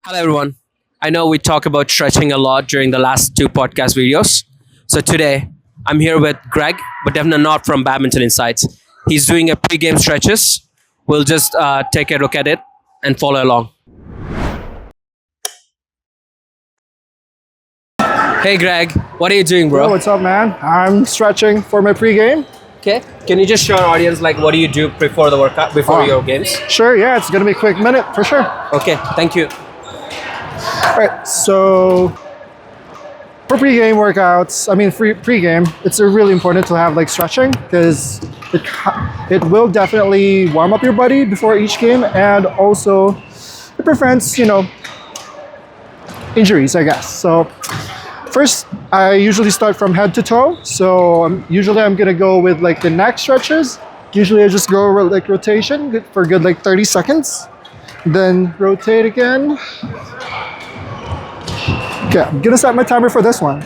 Hello, everyone. I know we talk about stretching a lot during the last two podcast videos. So today, I'm here with Greg, but definitely not from Badminton Insights. He's doing a pre-game stretches. We'll just take a look at it and follow along. Hey, Greg, what are you doing, Yo, bro? what's up, man? I'm stretching for my pregame. Okay. Can you just show our audience what do you do before the workout, before your games? Sure, yeah, it's gonna be a quick minute for sure. Okay. Thank you. All right, so for pregame workouts, pregame, it's really important to have stretching because it will definitely warm up your body before each game, and also it prevents injuries, I guess. So first, I usually start from head to toe. So usually I'm gonna go with the neck stretches. Usually I just go rotation for good 30 seconds. Then rotate again. Okay, I'm gonna set my timer for this one.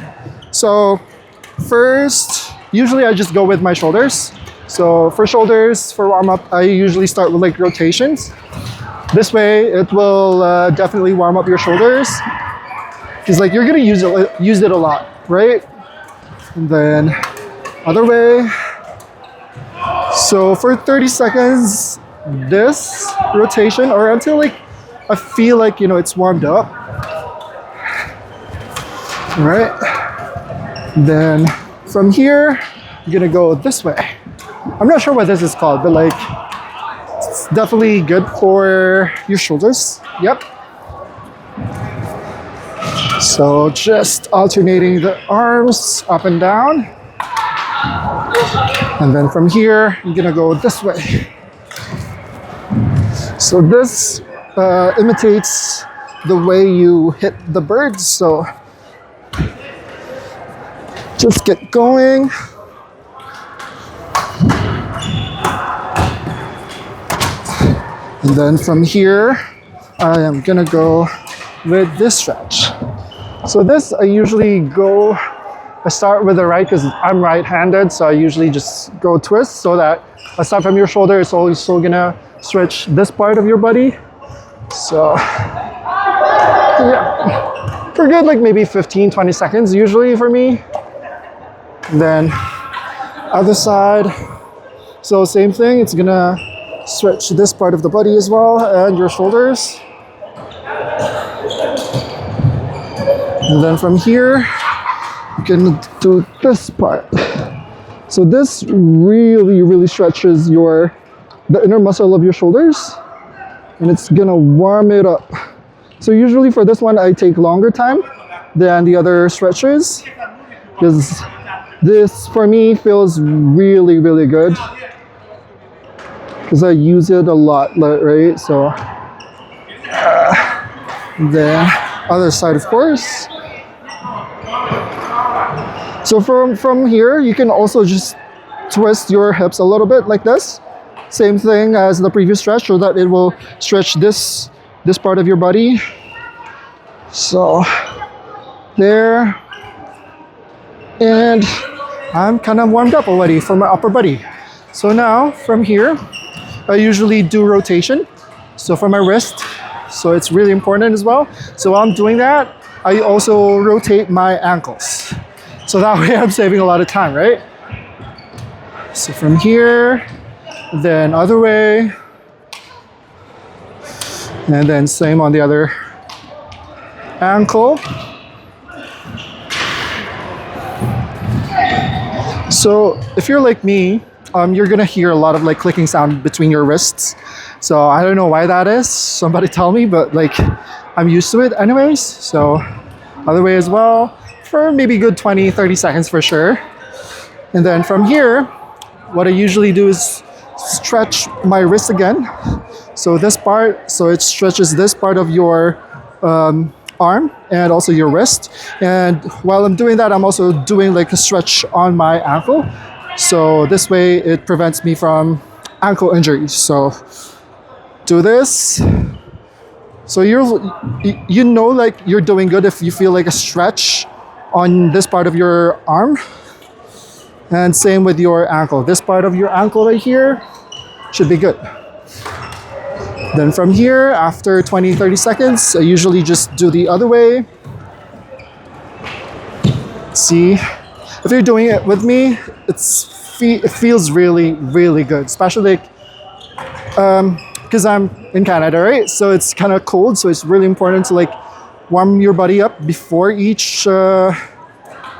So first, usually I just go with my shoulders. So for shoulders, for warm up, I usually start with rotations. This way, it will definitely warm up your shoulders. Because you're gonna use it a lot, right? And then other way. So for 30 seconds, this rotation, or until I feel it's warmed up. All right. Then from here, I'm gonna go this way. I'm not sure what this is called, but it's definitely good for your shoulders. Yep. So just alternating the arms up and down. And then from here, I'm gonna go this way. So this imitates the way you hit the birds. So just get going. And then from here, I am gonna go with this stretch. So this, I start with the right because I'm right-handed, so I usually just go twist so that aside from your shoulder, it's also gonna stretch this part of your body. So, yeah, for good maybe 15, 20 seconds usually for me. And then other side, so same thing, it's gonna stretch this part of the body as well and your shoulders. And then from here, you can do this part. So this really stretches the inner muscle of your shoulders, and it's gonna warm it up. So usually for this one, I take longer time than the other stretches, because this for me feels really good, because I use it a lot, right? So then other side, of course. So from here, you can also just twist your hips a little bit like this. Same thing as the previous stretch, so that it will stretch this part of your body. So there. And I'm kind of warmed up already for my upper body. So now from here, I usually do rotation. So for my wrist, so it's really important as well. So while I'm doing that, I also rotate my ankles. So that way I'm saving a lot of time, right? So from here, then other way, and then same on the other ankle. So if you're like me, you're gonna hear a lot of clicking sound between your wrists. So I don't know why that is. Somebody tell me, but I'm used to it anyways. So other way as well, for maybe good 20, 30 seconds for sure. And then from here, what I usually do is stretch my wrist again. So this part, so it stretches this part of your arm and also your wrist. And while I'm doing that, I'm also doing a stretch on my ankle. So this way it prevents me from ankle injuries. So do this. So you're doing good if you feel a stretch on this part of your arm. And same with your ankle. This part of your ankle right here should be good. Then from here, after 20, 30 seconds, I usually just do the other way. See, if you're doing it with me, it feels really, really good, especially because I'm in Canada, right? So it's kind of cold, so it's really important to like warm your body up before each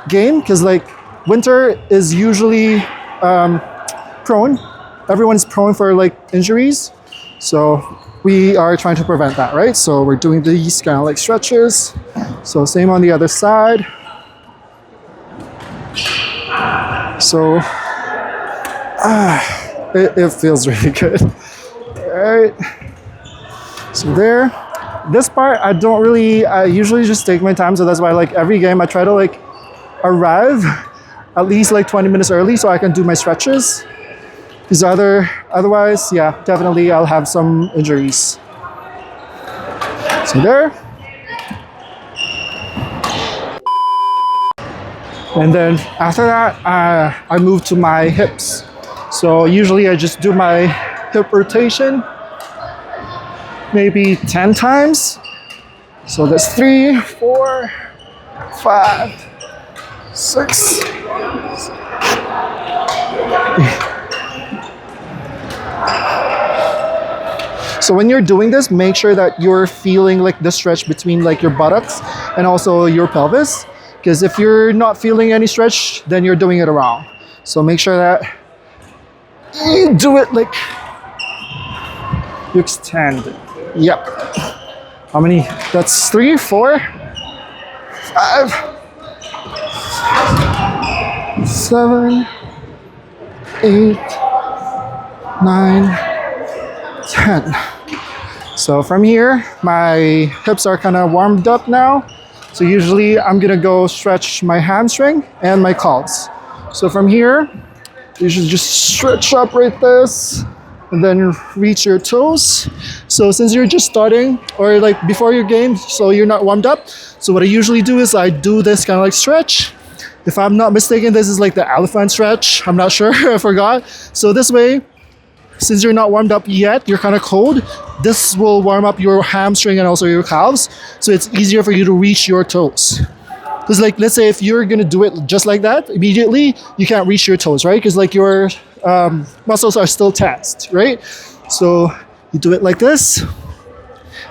game, because like winter is usually prone. Everyone's prone for like injuries, so we are trying to prevent that, right? So we're doing these kind of like stretches. So same on the other side. So it feels really good. All right. So there. This part I usually just take my time, so that's why like every game I try to like arrive at least like 20 minutes early so I can do my stretches. Because otherwise, yeah, definitely I'll have some injuries. So there. And then after that, I move to my hips. So usually I just do my hip rotation, maybe 10 times. So that's 3, 4, 5, 6. So when you're doing this, make sure that you're feeling like the stretch between like your buttocks and also your pelvis. Because if you're not feeling any stretch, then you're doing it wrong. So make sure that you do it like you extend. Yep. How many? That's 3, 4, 5, 7, 8, 9, 10. So from here, my hips are kind of warmed up now. So usually I'm gonna go stretch my hamstring and my calves. So from here, you should just stretch up right this and then reach your toes. So since you're just starting or like before your game, so you're not warmed up. So what I usually do is I do this kind of like stretch. If I'm not mistaken, this is like the elephant stretch. I'm not sure, I forgot. So this way, since you're not warmed up yet, you're kind of cold, this will warm up your hamstring and also your calves, so it's easier for you to reach your toes. Because like, let's say if you're gonna do it just like that, immediately, you can't reach your toes, right? Because like your muscles are still tensed, right? So you do it like this.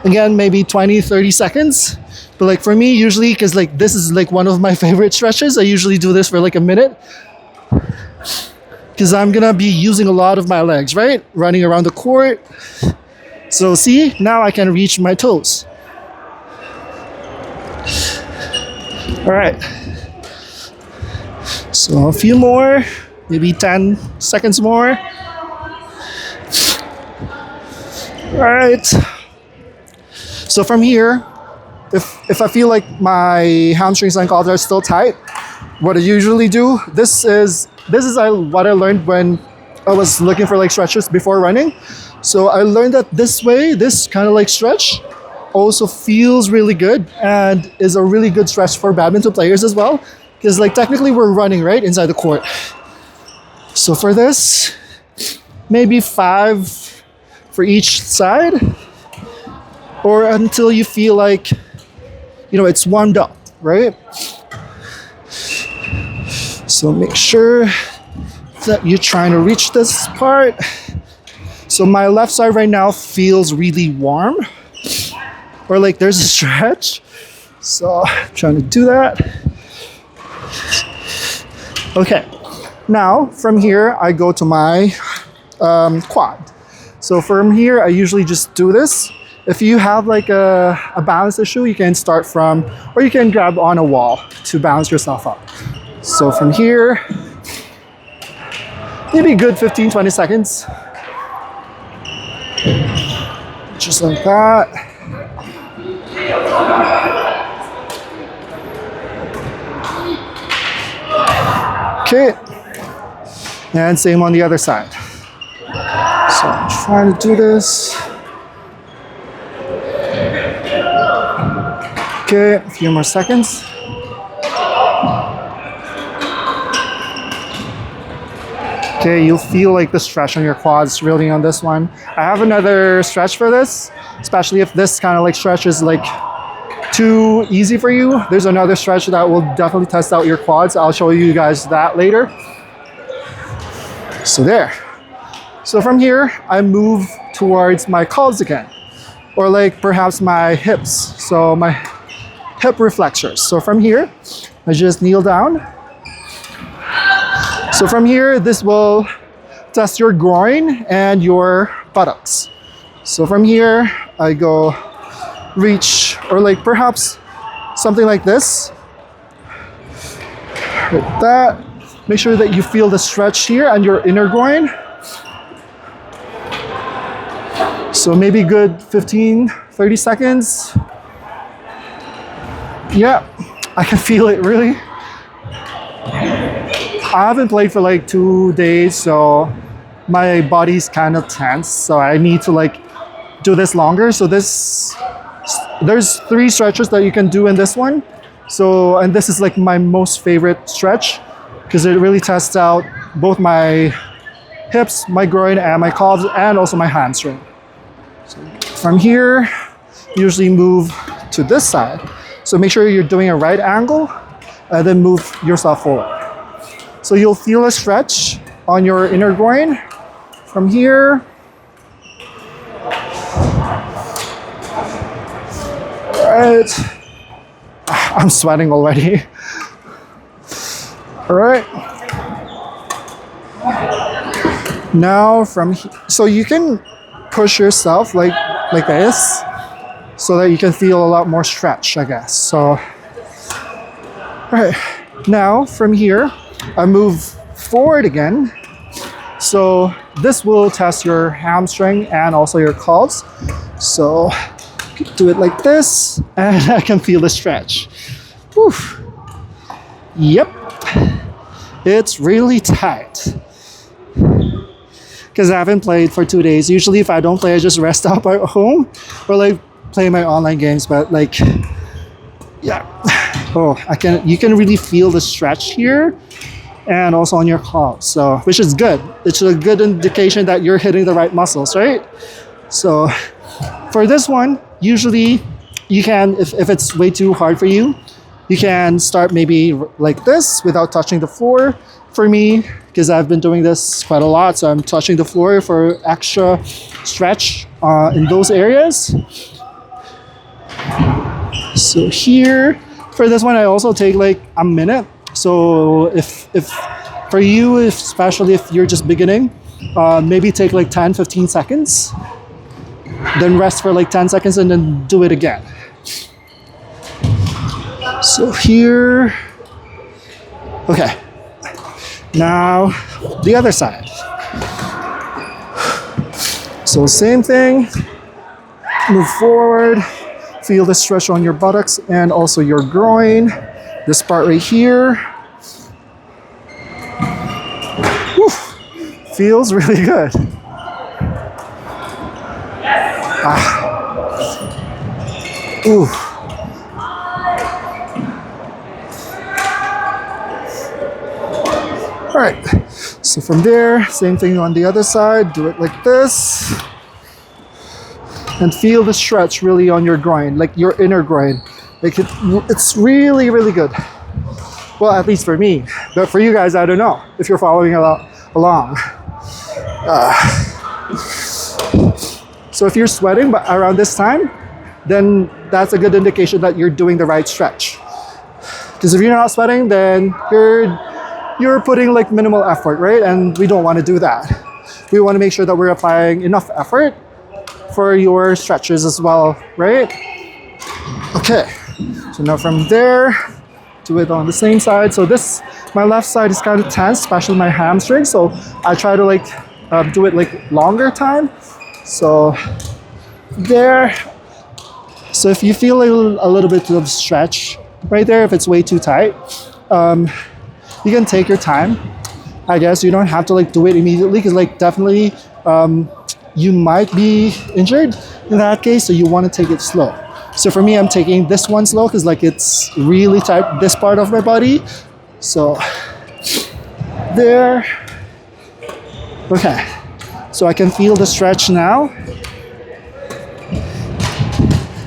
Again, maybe 20, 30 seconds. But like for me, usually, because like this is like one of my favorite stretches, I usually do this for like a minute. Because I'm gonna be using a lot of my legs, right? Running around the court. So see, now I can reach my toes. All right. So a few more, maybe 10 seconds more. All right. So from here, if I feel like my hamstrings and calves are still tight, what I usually do, this is what I learned when I was looking for like stretches before running. So I learned that this way, this kind of like stretch also feels really good and is a really good stretch for badminton players as well. Because like technically we're running right inside the court. So for this, maybe 5 for each side, or until you feel like, you know, it's warmed up, right? So make sure that you're trying to reach this part. So my left side right now feels really warm, or like there's a stretch. So I'm trying to do that. Okay, now from here I go to my quad. So from here I usually just do this. If you have like a balance issue, you can start from, or you can grab on a wall to balance yourself up. So from here, maybe a good 15, 20 seconds. Just like that. Okay. And same on the other side. So I'm trying to do this. Okay, a few more seconds. Okay, you'll feel like the stretch on your quads really on this one. I have another stretch for this, especially if this kind of like stretch is like too easy for you. There's another stretch that will definitely test out your quads. I'll show you guys that later. So there. So from here, I move towards my calves again, or like perhaps my hips. So my hip reflexors. So from here, I just kneel down. So from here, this will test your groin and your buttocks. So from here, I go reach, or like perhaps something like this. Like that. Make sure that you feel the stretch here and your inner groin. So maybe good 15, 30 seconds. Yeah, I can feel it really. I haven't played for like 2 days, so my body's kind of tense. So I need to like do this longer. So there's 3 stretches that you can do in this one. So, and this is like my most favorite stretch because it really tests out both my hips, my groin, and my calves, and also my hamstring. So from here, usually move to this side. So make sure you're doing a right angle and then move yourself forward. So you'll feel a stretch on your inner groin from here. All right. I'm sweating already. All right. Now so you can push yourself like this so that you can feel a lot more stretch, I guess. So, all right. Now from here, I move forward again. So this will test your hamstring and also your calves. So do it like this, and I can feel the stretch. Whew. Yep, it's really tight. Because I haven't played for 2 days. Usually if I don't play, I just rest up at home or like play my online games. But like, yeah. Oh, you can really feel the stretch here and also on your calves. So, which is good. It's a good indication that you're hitting the right muscles, right? So for this one, usually you can, if it's way too hard for you, you can start maybe like this without touching the floor. For me, because I've been doing this quite a lot, so I'm touching the floor for extra stretch in those areas. So here, for this one, I also take like a minute. So if for you, especially if you're just beginning, maybe take like 10, 15 seconds, then rest for like 10 seconds and then do it again. So here, okay. Now the other side. So same thing, move forward, feel the stretch on your buttocks and also your groin. This part right here. Whew. Feels really good. Ooh. All right, so from there, same thing on the other side, do it like this. And feel the stretch really on your groin, like your inner groin. Like it's really, really good. Well, at least for me. But for you guys, I don't know if you're following along. So if you're sweating but around this time, then that's a good indication that you're doing the right stretch. Because if you're not sweating, then you're putting like minimal effort, right? And we don't want to do that. We want to make sure that we're applying enough effort for your stretches as well, right? Okay, so now from there, do it on the same side. So my left side is kind of tense, especially my hamstring. So I try to like do it like longer time. So there. So if you feel a little bit of stretch right there, if it's way too tight, you can take your time. I guess you don't have to like do it immediately because like definitely you might be injured in that case, so you want to take it slow. So for me, I'm taking this one slow because like it's really tight, this part of my body. So there. Okay, so I can feel the stretch now.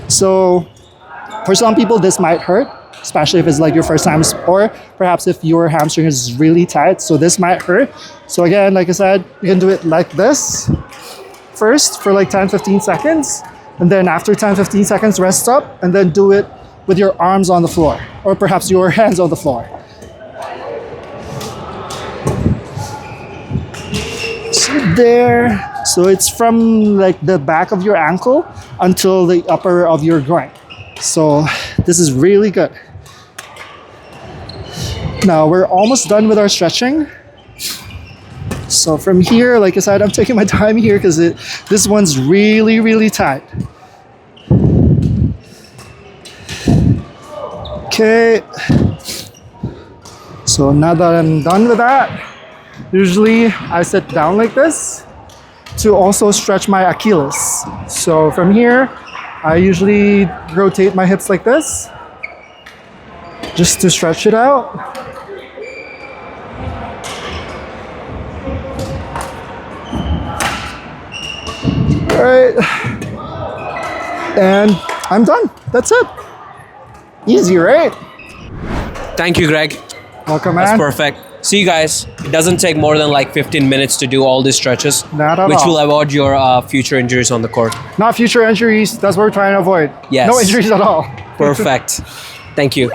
So for some people, this might hurt, especially if it's like your first time, or perhaps if your hamstring is really tight. So this might hurt. So again, like I said, you can do it like this first for like 10-15 seconds. And then after 10-15 seconds, rest up and then do it with your arms on the floor or perhaps your hands on the floor. So there. So it's from like the back of your ankle until the upper of your groin. So this is really good. Now we're almost done with our stretching. So from here, like I said, I'm taking my time here because this one's really, really tight. Okay. So now that I'm done with that, usually I sit down like this to also stretch my Achilles. So from here, I usually rotate my hips like this just to stretch it out. All right. And I'm done. That's it. Easy, right? Thank you, Greg. Welcome, That's man. perfect. See you guys. It doesn't take more than like 15 minutes to do all these stretches, Not at which all. will avoid your future injuries on the court. Not future injuries. That's what we're trying to avoid. Yes. No injuries at all. Perfect. Thank you.